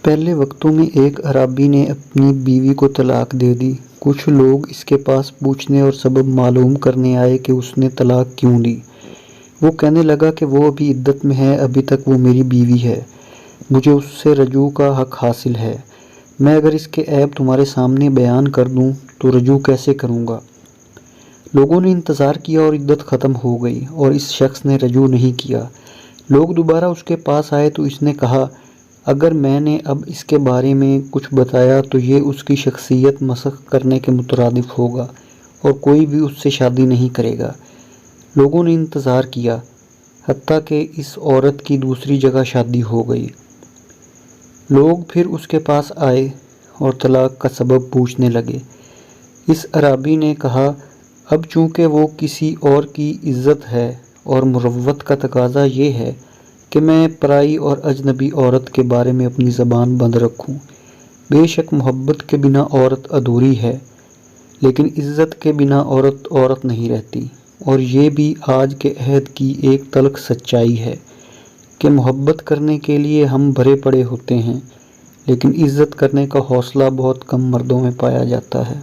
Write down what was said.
پہلے وقتوں میں ایک عرابی نے اپنی بیوی کو طلاق دے دی۔ کچھ لوگ اس کے پاس پوچھنے اور سبب معلوم کرنے آئے کہ اس نے طلاق کیوں دی۔ وہ کہنے لگا کہ وہ ابھی عدت میں ہے، ابھی تک وہ میری بیوی ہے، مجھے اس سے رجوع کا حق حاصل ہے۔ میں اگر اس کے عیب تمہارے سامنے بیان کر دوں تو رجوع کیسے کروں گا؟ لوگوں نے انتظار کیا اور عدت ختم ہو گئی اور اس شخص نے رجوع نہیں کیا۔ لوگ دوبارہ اس کے پاس آئے تو اس نے کہا، اگر میں نے اب اس کے بارے میں کچھ بتایا تو یہ اس کی شخصیت مسخ کرنے کے مترادف ہوگا اور کوئی بھی اس سے شادی نہیں کرے گا۔ لوگوں نے انتظار کیا، حتیٰ کہ اس عورت کی دوسری جگہ شادی ہو گئی۔ لوگ پھر اس کے پاس آئے اور طلاق کا سبب پوچھنے لگے۔ اس عرابی نے کہا، اب چونکہ وہ کسی اور کی عزت ہے اور مروت کا تقاضا یہ ہے کہ میں پرائی اور اجنبی عورت کے بارے میں اپنی زبان بند رکھوں۔ بے شک محبت کے بنا عورت ادھوری ہے، لیکن عزت کے بنا عورت عورت نہیں رہتی، اور یہ بھی آج کے عہد کی ایک تلخ سچائی ہے کہ محبت کرنے کے لیے ہم بھرے پڑے ہوتے ہیں، لیکن عزت کرنے کا حوصلہ بہت کم مردوں میں پایا جاتا ہے۔